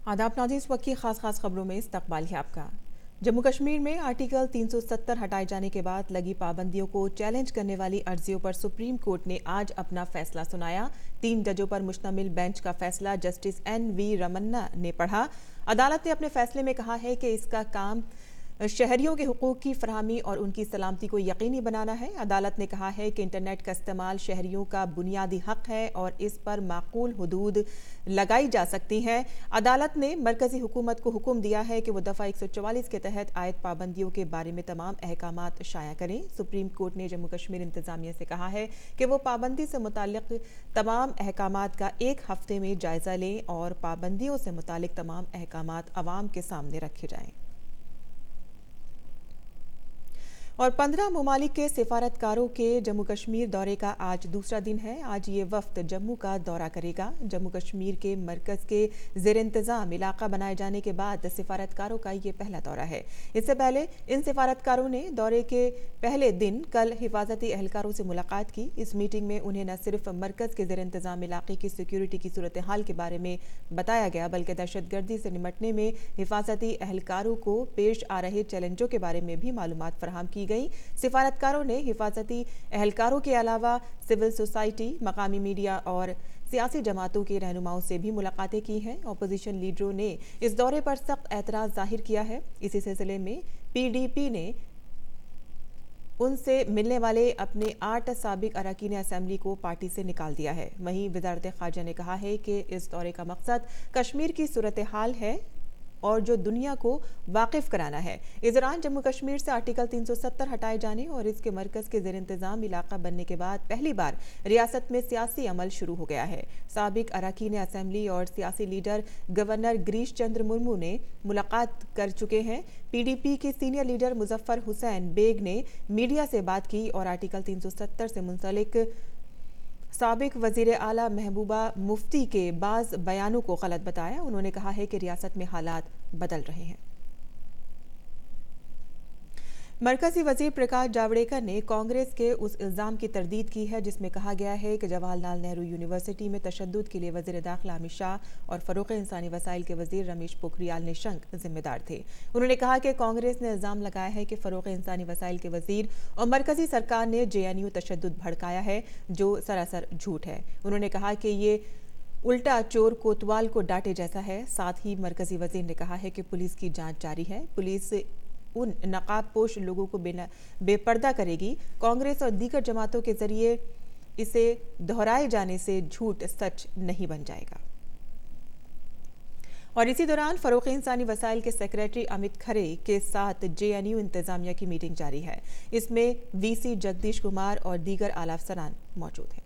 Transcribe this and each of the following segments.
आदाब नाज़रीन, इस वक्त की खास खबरों में इस्तकबाल है आपका। जम्मू कश्मीर में आर्टिकल 370 हटाए जाने के बाद लगी पाबंदियों को चैलेंज करने वाली अर्जियों पर सुप्रीम कोर्ट ने आज अपना फैसला सुनाया। 3 जजों पर मुश्तमिल बेंच का फैसला जस्टिस NV रमन्ना ने पढ़ा। अदालत ने अपने फैसले में कहा है कि इसका काम शहरियों के हुकूक की फरहमी और उनकी सलामती को यकीनी बनाना है। अदालत ने कहा है कि इंटरनेट का इस्तेमाल शहरियों का बुनियादी हक है और इस पर माकूल हुदूद लगाई जा सकती हैं। अदालत ने मरकजी हुकूमत को हुक्म दिया है कि वो दफ़ा 144 के तहत आयद पाबंदियों के बारे में तमाम अहकामात शाया करें। सुप्रीम कोर्ट ने जम्मू कश्मीर इंतजामिया से कहा है कि वो पाबंदी से मुताल्लिक तमाम अहकामात का 1 हफ्ते में जायजा लें और पाबंदियों से मुताल्लिक तमाम अहकामात अवाम के सामने रखे जाएं। और 15 ममालिक के सिफारतकारों के जम्मू कश्मीर दौरे का आज दूसरा दिन है। आज ये वफ्द जम्मू का दौरा करेगा। जम्मू कश्मीर के मरकज़ के ज़ेर इंतज़ाम इलाका बनाए जाने के बाद सिफारतकारों का ये पहला दौरा है। इससे पहले इन सिफारतकारों ने दौरे के पहले दिन कल हिफाजती एहलकारों से मुलाकात की। इस मीटिंग में उन्हें न सिर्फ मरकज़ के ज़ेर इंतज़ाम इलाके की सिक्योरिटी की सूरत हाल के बारे में बताया गया, बल्कि दहशतगर्दी से निमटने में हिफाजती एहलकारों को पेश आ रहे चैलेंजों के बारे में भी मालूमात फराहम की गई। सिफारतकारों ने हिफाजती एहलकारों के अलावा सिविल सोसाइटी, मकामी मीडिया और सियासी जमातों के रहनुमाओं से भी मुलाकातें की हैं। अपोजिशन लीडरों ने इस दौरे पर सख्त एतराज़ जाहिर किया है। इसी सिलसिले में PDP ने उनसे मिलने वाले अपने 8 साबिक अरकान असेंबली को पार्टी से निकाल दिया है। वहीं वज़ारत ख़ारजा ने कहा है कि इस दौरे का मकसद कश्मीर की सूरत हाल है और जो दुनिया को वाकिफ कराना है। इस दौरान जम्मू कश्मीर से आर्टिकल 370 हटाए जाने और इसके मरकज़ के ज़ेर इंतज़ाम इलाका बनने के बाद पहली बार रियासत में सियासी अमल शुरू हो गया है। साबिक अरकान असेंबली और सियासी लीडर गवर्नर गिरीश चंद्र मुर्मू ने मुलाकात कर चुके हैं। PDP के सीनियर लीडर मुजफ्फर हुसैन बेग ने मीडिया से बात की और आर्टिकल 370 से मुंसलिक साबिक वज़ीर आला महबूबा मुफ्ती के बाज़ बयानों को गलत बताया। उन्होंने कहा है कि रियासत में हालात बदल रहे हैं। मरकज़ी वज़ीर प्रकाश जावड़ेकर ने कांग्रेस के उस इल्ज़ाम की तरदीद की है जिसमें कहा गया है कि जवाहरलाल नेहरू यूनिवर्सिटी में तशद्दुद के लिए वज़ीर दाखिला अमित शाह और फ़रोग़ इंसानी वसाइल के वज़ीर रमेश पोखरियाल निशंक जिम्मेदार थे। उन्होंने कहा कि कांग्रेस ने इल्ज़ाम लगाया है कि फ़रोग़ इंसानी वसाइल के वज़ीर और मरकज़ी सरकार ने JNU तशद्दुद भड़काया है, जो सरासर झूठ है। उन्होंने कहा कि ये उल्टा चोर कोतवाल को डांटे जैसा है। साथ ही मरकज़ी वज़ीर ने कहा है कि पुलिस की जांच जारी है। पुलिस उन नकाब पोश लोगों को बेपर्दा करेगी। कांग्रेस और दीगर जमातों के जरिए इसे दोहराए जाने से झूठ सच नहीं बन जाएगा। और इसी दौरान फ़रोग़ इंसानी वसाइल के सेक्रेटरी अमित खरे के साथ JNU इंतजामिया की मीटिंग जारी है। इसमें VC जगदीश कुमार और दीगर आला अफसरान मौजूद हैं।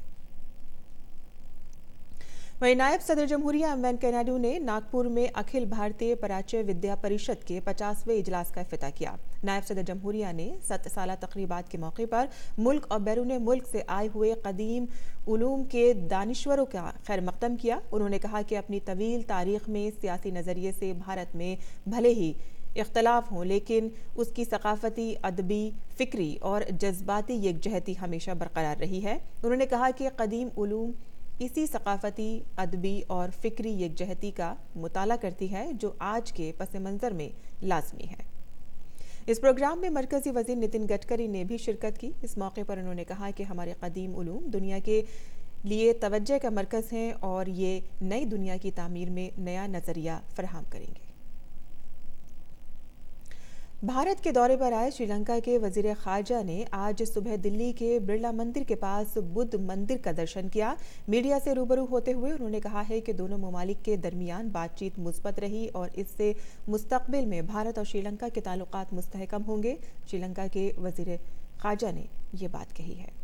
वहीं नायब सदर जमहूरिया वेंकैया नायडू ने नागपुर में अखिल भारतीय प्राच्य विद्या परिषद के 50वें इजलास का इफ्तिताह किया। नायब सदर जमहूरिया ने 7 साला तकरीबात के मौके पर मुल्क और बैरून मुल्क से आए हुए कदीम उलूम के दानिश्वरों का खैर मकदम किया। उन्होंने कहा कि अपनी तवील तारीख में सियासी नज़रिए से भारत में भले ही इख्तलाफ हों, लेकिन उसकी सकाफती, अदबी, फ़िक्री और जज्बाती यकजहती हमेशा बरकरार रही है। उन्होंने कहा कि कदीम उलूम इसी सकाफती, अदबी और फ़िक्री यकजहती का मुताला करती है जो आज के पस मंज़र में लाजमी है। इस प्रोग्राम में मरकज़ी वज़ीर नितिन गडकरी ने भी शिरकत की। इस मौके पर उन्होंने कहा कि हमारे कदीम उलूम दुनिया के लिए तवज्जो का मरकज़ हैं और ये नई दुनिया की तामीर में नया नज़रिया फराहम करेंगे। भारत के दौरे पर आए श्रीलंका के वज़ीर ख़ारजा ने आज सुबह दिल्ली के बिरला मंदिर के पास बुद्ध मंदिर का दर्शन किया। मीडिया से रूबरू होते हुए उन्होंने कहा है कि दोनों ममालिक के दरमियान बातचीत मुस्बत रही और इससे मुस्तक़बिल में भारत और श्रीलंका के ताल्लुकात मुस्तहकम होंगे। श्रीलंका के वज़ीर ख़ारजा ने ये बात कही है।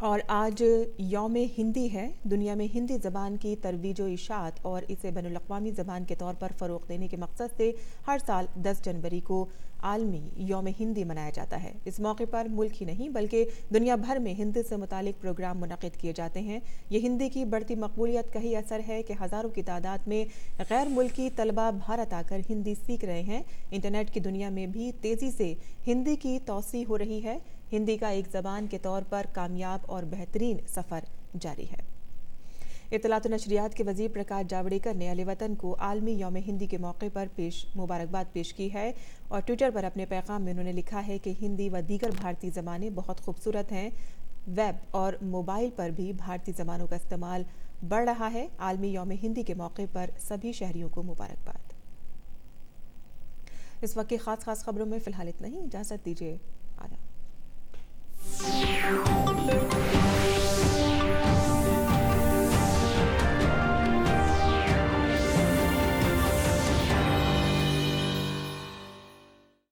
और आज यौम हिंदी है। दुनिया में हिंदी ज़बान की तरवीज व इशाअत और इसे बैनुल-अक़वामी ज़बान के तौर पर फ़रोग़ देने के मकसद से हर साल 10 जनवरी को आलमी यौम हिंदी मनाया जाता है। इस मौके पर मुल्क ही नहीं बल्कि दुनिया भर में हिंदी से मुतालिक प्रोग्राम मुनक़िद किए जाते हैं। ये हिंदी की बढ़ती मकबूलियत का ही असर है कि हज़ारों की तादाद में गैर मुल्की तलबा भारत आकर हिंदी सीख रहे हैं। इंटरनेट की दुनिया में भी तेज़ी से हिंदी की तौसीअ हो रही है। हिंदी का एक ज़बान के तौर पर कामयाब और बेहतरीन सफ़र जारी है। اطلاعات و نشریات کے وزیر پرکاش جاوڈیکر نے اہل وطن کو عالمی یوم ہندی کے موقع پر مبارکباد پیش کی ہے اور ٹویٹر پر اپنے پیغام میں انہوں نے لکھا ہے کہ ہندی و دیگر بھارتی زبانیں بہت خوبصورت ہیں. ویب اور موبائل پر بھی بھارتی زبانوں کا استعمال بڑھ رہا ہے. عالمی یوم ہندی کے موقع پر سبھی شہریوں کو مبارکباد. اس وقت کی خاص خبروں میں فی الحال اتنا ہی. اجازت دیجیے. آداب.